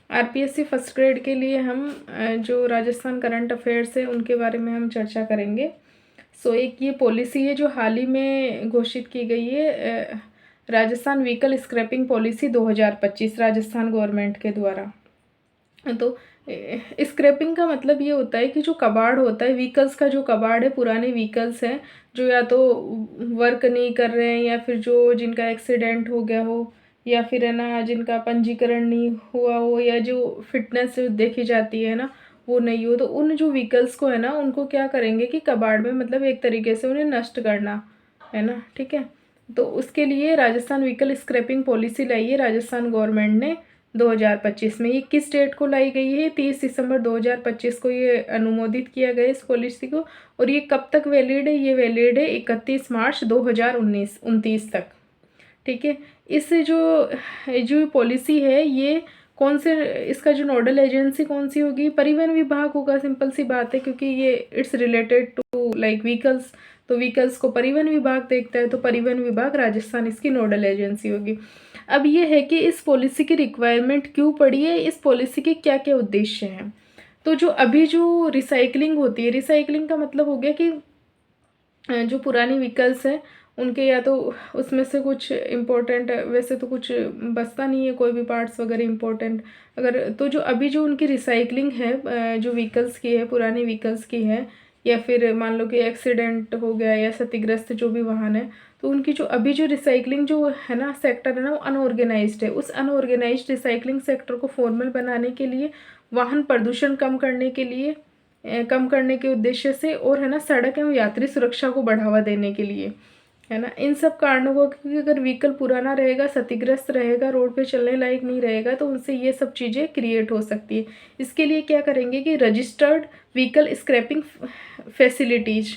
RPSC first grade के लिए हम जो राजस्थान करंट अफेयर्स है उनके बारे में हम चर्चा करेंगे। एक ये पॉलिसी है जो हाल ही में घोषित की गई है, Rajasthan vehicle scrapping policy 2025 Rajasthan government के द्वारा। तो स्क्रैपिंग का मतलब ये होता है कि जो कबाड़ होता है व्हीकल्स का, जो कबाड़ है पुराने व्हीकल्स हैं जो या तो वर्क नहीं कर रहे हैं या फिर जो जिनका एक्सीडेंट हो गया हो या फिर है ना जिनका पंजीकरण नहीं हुआ हो या जो फिटनेस देखी जाती है ना वो नहीं हो, तो उन जो व्हीकल्स को है ना उनको क्या करेंगे कि कबाड़ में मतलब एक तरीके से उन्हें नष्ट करना है ना। ठीक है, तो उसके लिए राजस्थान व्हीकल स्क्रैपिंग पॉलिसी लाई है राजस्थान गवर्नमेंट ने 2025 में। ये किस डेट को लाई गई है? 30 दिसंबर 2025 को ये अनुमोदित किया गया इस पॉलिसी को। और ये कब तक वैलिड है? ये वैलिड है 31 मार्च 2029 तक। ठीक है, इस जो पॉलिसी है ये कौन से, इसका जो नोडल एजेंसी कौन सी होगी? परिवहन विभाग होगा। सिंपल सी बात है, क्योंकि ये it's related to like vehicles, तो व्हीकल्स को परिवहन विभाग देखता है, तो परिवहन विभाग राजस्थान इसकी नोडल एजेंसी होगी। अब ये है कि इस पॉलिसी की रिक्वायरमेंट क्यों पड़ी है, इस पॉलिसी के क्या क्या उद्देश्य हैं। तो जो अभी जो रिसाइकलिंग होती है, रिसाइकलिंग का मतलब हो गया कि जो पुरानी व्हीकल्स हैं उनके या तो उसमें से कुछ इम्पोर्टेंट, वैसे तो कुछ बचता नहीं है कोई भी पार्ट्स वगैरह इम्पोर्टेंट, अगर तो जो अभी जो उनकी रिसाइकलिंग है जो व्हीकल्स की है, पुरानी व्हीकल्स की है, या फिर मान लो कि एक्सीडेंट हो गया या क्षतिग्रस्त जो भी वाहन है, तो उनकी जो अभी जो रिसाइकलिंग जो है ना सेक्टर है ना वो अनऑर्गेनाइज्ड है। उस अनऑर्गेनाइज्ड रिसाइकलिंग सेक्टर को फॉर्मल बनाने के लिए, वाहन प्रदूषण कम करने के लिए, कम करने के उद्देश्य से, और है ना सड़क एवं यात्री सुरक्षा को बढ़ावा देने के लिए, है ना, इन सब कारणों को, क्योंकि अगर व्हीकल पुराना रहेगा, क्षतिग्रस्त रहेगा, रोड पे चलने लायक नहीं रहेगा, तो उनसे ये सब चीज़ें क्रिएट हो सकती है। इसके लिए क्या करेंगे कि registered vehicle scrapping facilities,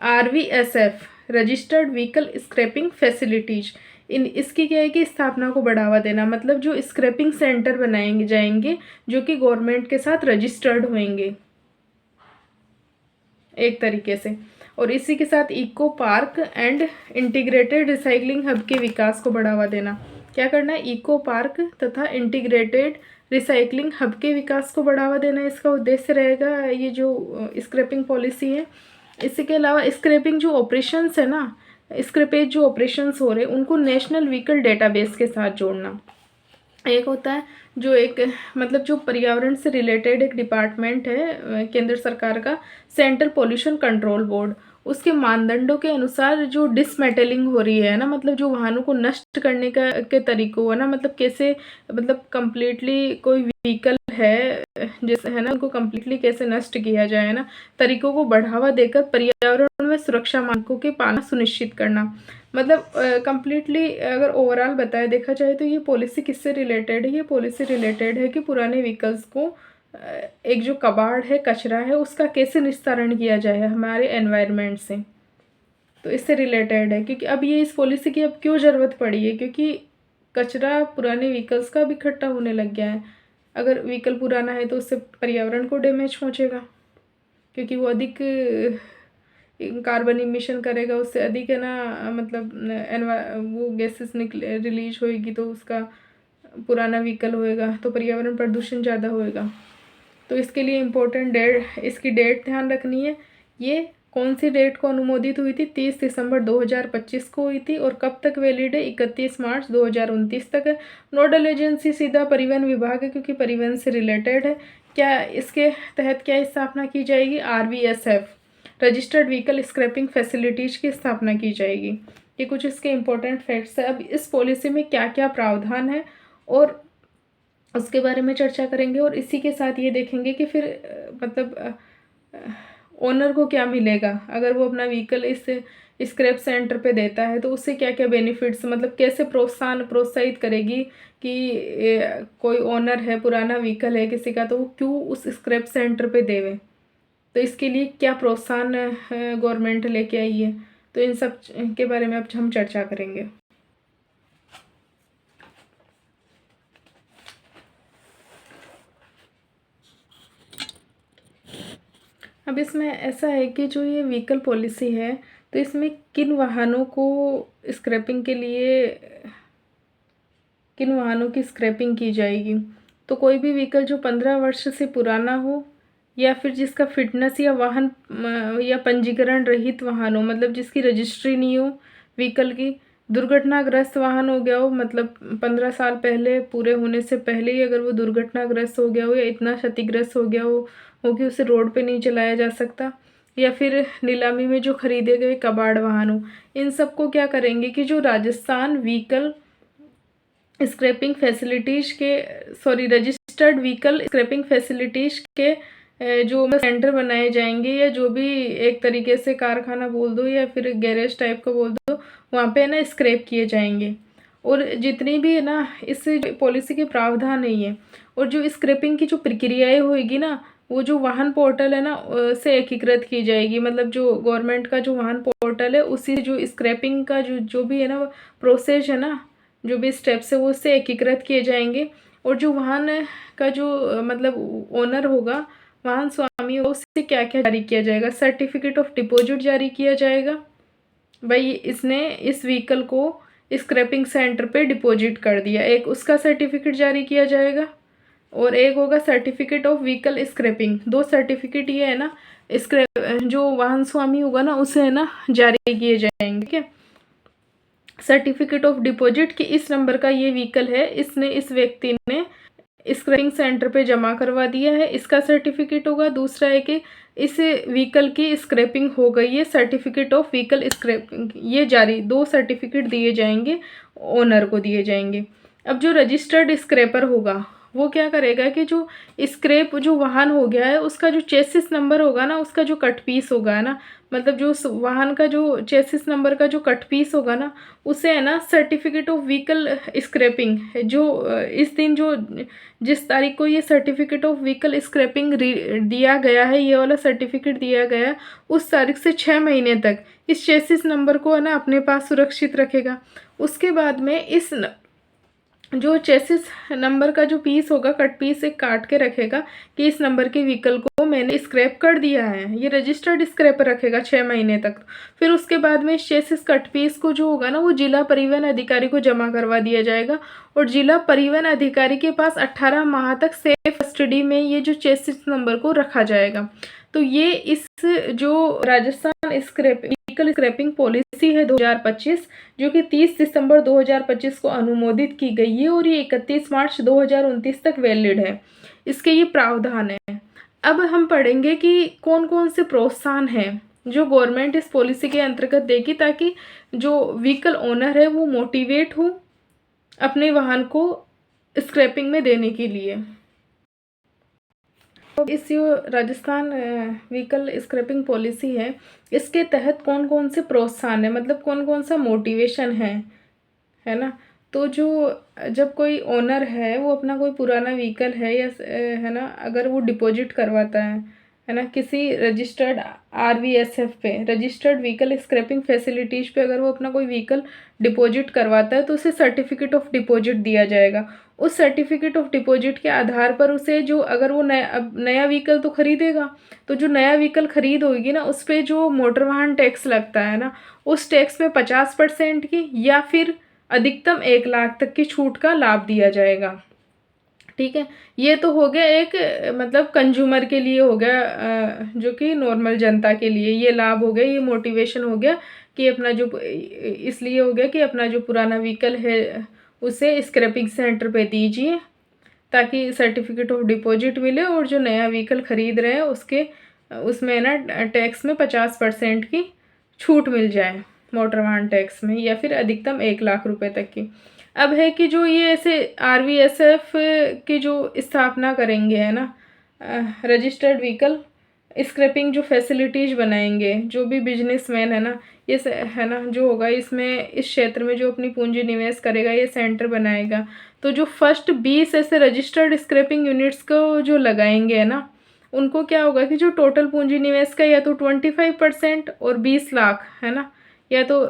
RVSF, registered vehicle scrapping facilities, इसकी क्या है कि स्थापना को बढ़ावा देना, मतलब जो स्क्रैपिंग सेंटर बनाएंगे जाएंगे जो कि गवर्नमेंट के साथ रजिस्टर्ड होंगे एक तरीके से। और इसी के साथ eco park and integrated recycling hub के विकास को बढ़ावा देना। क्या करना है? इको पार्क तथा इंटीग्रेटेड रिसाइकलिंग हब के विकास को बढ़ावा देना इसका उद्देश्य रहेगा, ये जो स्क्रैपिंग पॉलिसी है। इसके अलावा स्क्रैपिंग जो ऑपरेशंस है ना, स्क्रैपेज जो ऑपरेशंस हो रहे हैं उनको नेशनल व्हीकल डेटाबेस के साथ जोड़ना। एक होता है जो एक मतलब जो पर्यावरण से रिलेटेड एक डिपार्टमेंट है केंद्र सरकार का, सेंट्रल पोल्यूशन कंट्रोल बोर्ड, उसके मानदंडों के अनुसार जो डिसमेटलिंग हो रही है ना, मतलब जो वाहनों को नष्ट करने का के तरीकों है ना, मतलब कैसे, मतलब कम्प्लीटली कोई व्हीकल है जैसे है ना उनको कम्प्लीटली कैसे नष्ट किया जाए ना, तरीकों को बढ़ावा देकर पर्यावरण में सुरक्षा मानकों के पालना सुनिश्चित करना। मतलब कम्प्लीटली अगर ओवरऑल बताया देखा जाए तो ये पॉलिसी किससे रिलेटेड है? ये पॉलिसी रिलेटेड है कि पुराने व्हीकल्स को एक जो कबाड़ है, कचरा है, उसका कैसे निस्तारण किया जाए हमारे एनवायरनमेंट से। तो इससे रिलेटेड है, क्योंकि अब ये इस पॉलिसी की अब क्यों ज़रूरत पड़ी है, क्योंकि कचरा पुराने व्हीकल्स का भी इकट्ठा होने लग गया है। अगर व्हीकल पुराना है तो उससे पर्यावरण को डैमेज पहुँचेगा, क्योंकि वो अधिक कार्बन इमिशन करेगा, उससे अधिक है ना मतलब वो गैसेस निकले रिलीज होएगी, तो उसका पुराना व्हीकल होएगा तो पर्यावरण प्रदूषण ज़्यादा होएगा। तो इसके लिए इम्पोर्टेंट डेट, इसकी डेट ध्यान रखनी है। ये कौन सी डेट को अनुमोदित हुई थी? 30 दिसंबर 2025 को हुई थी। और कब तक वैलिड है? 31 मार्च 2029 तक है। नोडल एजेंसी सीधा परिवहन विभाग है, क्योंकि परिवहन से रिलेटेड है। क्या इसके तहत क्या स्थापना की जाएगी? RVSF, registered vehicle scrapping facilities की स्थापना की जाएगी। ये कुछ इसके इम्पोर्टेंट फैक्ट्स है। अब इस पॉलिसी में क्या क्या प्रावधान है और उसके बारे में चर्चा करेंगे, और इसी के साथ ये देखेंगे कि फिर मतलब ओनर को क्या मिलेगा अगर वो अपना व्हीकल इस स्क्रैप सेंटर पे देता है, तो उससे क्या क्या बेनिफिट्स, मतलब कैसे प्रोत्साहित करेगी कि कोई ओनर है, पुराना व्हीकल है किसी का, तो वो क्यों उस स्क्रैप सेंटर पे देवे, तो इसके लिए क्या प्रोत्साहन गवर्नमेंट लेके आई है। तो इन सब के बारे में अब हम चर्चा करेंगे। अब इसमें ऐसा है कि जो ये व्हीकल पॉलिसी है, तो इसमें किन वाहनों को स्क्रैपिंग के लिए, किन वाहनों की स्क्रैपिंग की जाएगी। तो कोई भी व्हीकल जो 15 वर्ष से पुराना हो या फिर जिसका फिटनेस या वाहन या पंजीकरण रहित वाहन हो, मतलब जिसकी रजिस्ट्री नहीं हो व्हीकल की, दुर्घटनाग्रस्त वाहन हो गया हो, मतलब 15 साल पहले पूरे होने से पहले ही अगर वो दुर्घटनाग्रस्त हो गया हो या इतना क्षतिग्रस्त हो गया हो कि उसे रोड पे नहीं चलाया जा सकता, या फिर नीलामी में जो खरीदे गए कबाड़ वाहन हो, इन सबको क्या करेंगे कि जो राजस्थान व्हीकल स्क्रैपिंग फैसिलिटीज़ के रजिस्टर्ड व्हीकल स्क्रैपिंग फैसिलिटीज़ के जो सेंटर बनाए जाएंगे, या जो भी एक तरीके से कारखाना बोल दो या फिर गैरेज टाइप का बोल दो, वहाँ पे है ना स्क्रैप किए जाएंगे। और जितनी भी है ना इस पॉलिसी के प्रावधान नहीं है, और जो स्क्रैपिंग की जो प्रक्रियाएं होगी ना, वो जो वाहन पोर्टल है ना से एकीकृत की जाएगी। मतलब जो गवर्नमेंट का जो वाहन पोर्टल है उसी जो स्क्रैपिंग का जो भी है ना प्रोसेस है ना, जो भी स्टेप्स है वो उससे एकीकृत किए जाएंगे। और जो वाहन का जो मतलब ओनर होगा, वाहन स्वामी होगा, उससे क्या क्या जारी किया जाएगा, सर्टिफिकेट ऑफ डिपॉजिट जारी किया जाएगा, भाई इसने इस व्हीकल को स्क्रैपिंग सेंटर पे डिपॉजिट कर दिया, एक उसका सर्टिफिकेट जारी किया जाएगा। और एक होगा सर्टिफिकेट ऑफ व्हीकल स्क्रैपिंग। दो सर्टिफिकेट ये है ना स्क्रैप जो वाहन स्वामी होगा ना उसे है ना जारी किए जाएंगे। ठीक है, सर्टिफिकेट ऑफ डिपॉजिट कि इस नंबर का ये व्हीकल है, इसने इस व्यक्ति ने स्क्रैपिंग सेंटर पे जमा करवा दिया है, इसका सर्टिफिकेट होगा। दूसरा है कि इस व्हीकल की स्क्रैपिंग हो गई है, सर्टिफिकेट ऑफ व्हीकल स्क्रैपिंग, ये जारी, दो सर्टिफिकेट दिए जाएंगे, ओनर को दिए जाएंगे। अब जो रजिस्टर्ड स्क्रैपर होगा वो क्या करेगा कि जो स्क्रैप जो वाहन हो गया है उसका जो चेसिस नंबर होगा ना, उसका जो कट पीस होगा ना, मतलब जो उस वाहन का जो चेसिस नंबर का जो कट पीस होगा ना, उसे है ना सर्टिफिकेट ऑफ व्हीकल स्क्रैपिंग जो इस दिन जो जिस तारीख को ये सर्टिफिकेट ऑफ व्हीकल स्क्रैपिंग दिया गया है, ये वाला सर्टिफिकेट दिया गया है, उस तारीख से 6 महीने तक इस चेसिस नंबर को है ना अपने पास सुरक्षित रखेगा। उसके बाद में इस जो चेसिस नंबर का जो पीस होगा, कट पीस एक काट के रखेगा कि इस नंबर के व्हीकल को मैंने स्क्रैप कर दिया है, ये रजिस्टर्ड स्क्रैपर रखेगा 6 महीने तक। फिर उसके बाद में इस चेसिस कट पीस को जो होगा ना वो जिला परिवहन अधिकारी को जमा करवा दिया जाएगा, और जिला परिवहन अधिकारी के पास 18 माह तक सेफ कस्टडी में ये जो चेसिस नंबर को रखा जाएगा। तो ये इस जो राजस्थान व्हीकल स्क्रैपिंग पॉलिसी है 2025, जो कि 30 दिसंबर 2025 को अनुमोदित की गई है और ये 31 मार्च 2029 तक वैलिड है, इसके ये प्रावधान है। अब हम पढ़ेंगे कि कौन कौन से प्रोत्साहन हैं जो गवर्नमेंट इस पॉलिसी के अंतर्गत देगी, ताकि जो व्हीकल ओनर है वो मोटिवेट हो अपने वाहन को स्क्रैपिंग में देने के लिए। तो इस जो राजस्थान व्हीकल स्क्रैपिंग पॉलिसी है, इसके तहत कौन कौन से प्रोत्साहन है, मतलब कौन कौन सा मोटिवेशन है ना। तो जो जब कोई ओनर है वो अपना कोई पुराना व्हीकल है या है ना, अगर वो डिपॉजिट करवाता है ना किसी रजिस्टर्ड RVSF पे, रजिस्टर्ड व्हीकल स्क्रैपिंग फैसिलिटीज़ पे अगर वो अपना कोई व्हीकल डिपॉजिट करवाता है तो उसे सर्टिफिकेट ऑफ डिपॉजिट दिया जाएगा। उस सर्टिफिकेट ऑफ डिपॉजिट के आधार पर उसे जो अगर वो नया व्हीकल तो खरीदेगा, तो जो नया व्हीकल खरीद होगी ना उस पर जो मोटर वाहन टैक्स लगता है ना, उस टैक्स में 50% की या फिर अधिकतम 1 लाख तक की छूट का लाभ दिया जाएगा। ठीक है, ये तो हो गया एक मतलब कंज्यूमर के लिए हो गया, जो कि नॉर्मल जनता के लिए ये लाभ हो गया, ये मोटिवेशन हो गया कि अपना जो इसलिए हो गया कि अपना जो पुराना व्हीकल है उसे स्क्रैपिंग सेंटर पे दीजिए ताकि सर्टिफिकेट ऑफ डिपॉजिट मिले, और जो नया व्हीकल खरीद रहे हैं उसके उसमें ना टैक्स में 50% की छूट मिल जाए, मोटर वाहन टैक्स में, या फिर अधिकतम 1 लाख रुपए तक की। अब है कि जो ये ऐसे RVSF की जो स्थापना करेंगे है ना, रजिस्टर्ड व्हीकल स्क्रैपिंग जो फैसिलिटीज़ बनाएंगे, जो भी बिजनेसमैन है ना, ये है ना जो होगा इसमें इस क्षेत्र में जो अपनी पूंजी निवेश करेगा ये सेंटर बनाएगा, तो जो फर्स्ट 20 ऐसे रजिस्टर्ड स्क्रैपिंग यूनिट्स को जो लगाएंगे है ना, उनको क्या होगा कि जो टोटल पूंजी निवेश का या तो 25% और 20 लाख है ना, या तो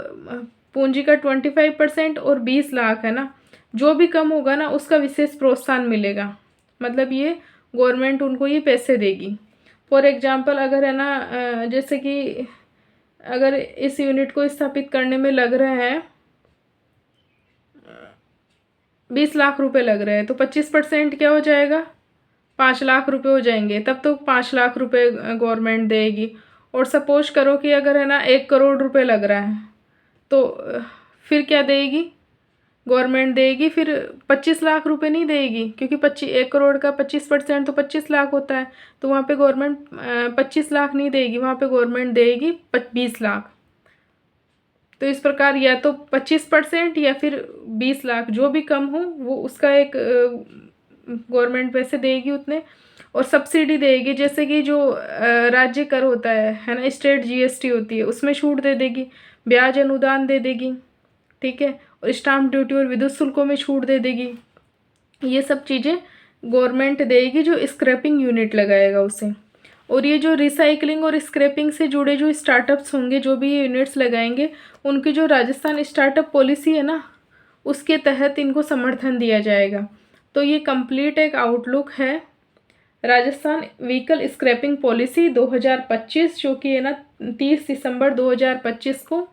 पूंजी का 25% और 20 लाख है ना, जो भी कम होगा ना उसका विशेष प्रोत्साहन मिलेगा। मतलब ये गवर्नमेंट उनको ये पैसे देगी। फॉर एग्जांपल अगर है ना जैसे कि अगर इस यूनिट को स्थापित करने में लग रहे हैं 20 लाख रुपए लग रहे हैं, तो 25% क्या हो जाएगा, 5 लाख रुपए हो जाएंगे। तब तो 5 लाख रुपए गवर्नमेंट देगी। और सपोज करो कि अगर है ना 1 करोड़ रुपए लग रहा है, तो फिर क्या देगी गवर्नमेंट, देगी फिर 25 लाख रुपए नहीं देगी, क्योंकि 1 करोड़ का 25% तो 25 लाख होता है। तो वहाँ पे गवर्नमेंट 25 लाख नहीं देगी, वहाँ पे गवर्नमेंट देगी 20 लाख। तो इस प्रकार या तो 25% या फिर 20 लाख, जो भी कम हो वो उसका एक गवर्नमेंट पैसे देगी उतने। और सब्सिडी देगी, जैसे कि जो राज्य कर होता है ना, स्टेट जीएसटी होती है, उसमें छूट दे देगी, ब्याज अनुदान दे देगी, ठीक है। और स्टाम्प ड्यूटी और विद्युत शुल्कों में छूट दे देगी। ये सब चीज़ें गवर्नमेंट देगी जो स्क्रैपिंग यूनिट लगाएगा उसे। और ये जो रिसाइकलिंग और स्क्रैपिंग से जुड़े जो स्टार्टअप्स होंगे, जो भी ये यूनिट्स लगाएंगे, उनकी जो राजस्थान स्टार्टअप पॉलिसी है ना, उसके तहत इनको समर्थन दिया जाएगा। तो ये कंप्लीट एक आउटलुक है राजस्थान व्हीकल स्क्रैपिंग पॉलिसी 2025, जो कि है ना 30 दिसंबर 2025 को।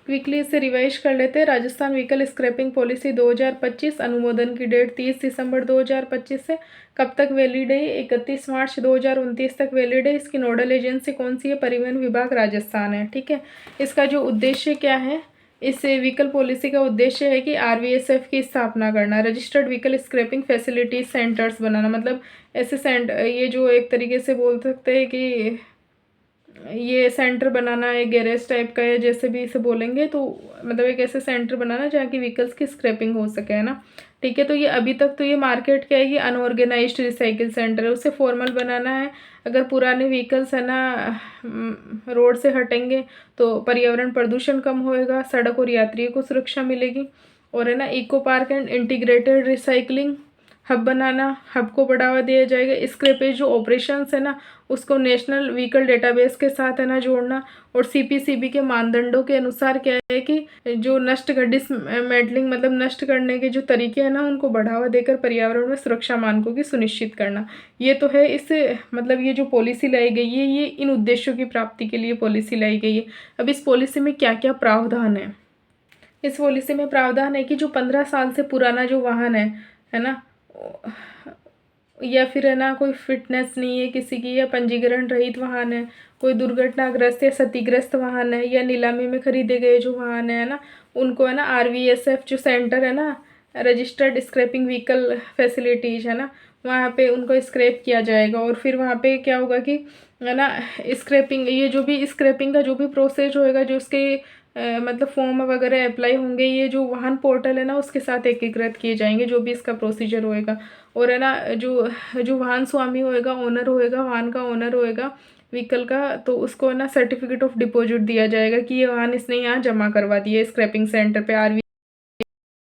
क्विकली इसे रिवाइज कर लेते हैं। राजस्थान व्हीकल स्क्रैपिंग पॉलिसी 2025, अनुमोदन की डेट 30 दिसंबर 2025 से। कब तक वैलिड है? 31 मार्च 2029 तक वैलिड है। इसकी नोडल एजेंसी कौन सी है? परिवहन विभाग राजस्थान है, ठीक है। इसका जो उद्देश्य क्या है, इस व्हीकल पॉलिसी का उद्देश्य है कि आरवीएसएफ की स्थापना करना, registered vehicle scrapping facilities centres बनाना। मतलब ऐसे ये जो एक तरीके से बोल सकते हैं कि ये सेंटर बनाना, एक गैरेज टाइप का है, जैसे भी इसे बोलेंगे, तो मतलब एक ऐसे सेंटर बनाना जहाँ की व्हीकल्स की स्क्रैपिंग हो सके, है ना, ठीक है। तो ये अभी तक तो ये मार्केट क्या है कि अनऑर्गेनाइज्ड रिसाइकिल सेंटर है, उसे फॉर्मल बनाना है। अगर पुराने व्हीकल्स है ना रोड से हटेंगे तो पर्यावरण प्रदूषण कम होएगा, सड़क और यात्रियों को सुरक्षा मिलेगी। और है ना eco park and integrated recycling hub बनाना, हब को बढ़ावा दिया जाएगा। स्क्रैपेज जो ऑपरेशंस है ना, उसको नेशनल व्हीकल डेटाबेस के साथ है ना जोड़ना। और सीपीसीबी के मानदंडों के अनुसार क्या है कि जो नष्ट डिसमेंटलिंग मतलब नष्ट करने के जो तरीके हैं ना, उनको बढ़ावा देकर पर्यावरण में सुरक्षा मानकों की सुनिश्चित करना। ये तो है इस मतलब ये जो पॉलिसी लाई गई है, ये इन उद्देश्यों की प्राप्ति के लिए पॉलिसी लाई गई है। अब इस पॉलिसी में क्या क्या प्रावधान है? इस पॉलिसी में प्रावधान है कि जो 15 साल से पुराना जो वाहन है ना, या फिर है ना कोई फिटनेस नहीं है किसी की, या पंजीकरण रहित वाहन है, कोई दुर्घटनाग्रस्त या क्षतिग्रस्त वाहन है, या नीलामी में खरीदे गए जो वाहन है ना, उनको है ना आरवीएसएफ जो सेंटर है ना, रजिस्टर्ड स्क्रैपिंग व्हीकल फैसिलिटीज है ना, वहाँ पे उनको स्क्रैप किया जाएगा। और फिर वहाँ पे क्या होगा कि है ना स्क्रैपिंग, ये जो भी स्क्रैपिंग का जो भी प्रोसेस होएगा, जो उसके मतलब फॉर्म वगैरह अप्लाई होंगे, ये जो वाहन पोर्टल है ना उसके साथ एकीकृत किए जाएंगे, जो भी इसका प्रोसीजर होएगा। और है ना जो जो वाहन स्वामी होएगा, ओनर होएगा, वाहन का ओनर होएगा व्हीकल का, तो उसको है ना सर्टिफिकेट ऑफ डिपॉजिट दिया जाएगा कि ये वाहन इसने यहाँ जमा करवा दिया स्क्रैपिंग सेंटर पे, आरवी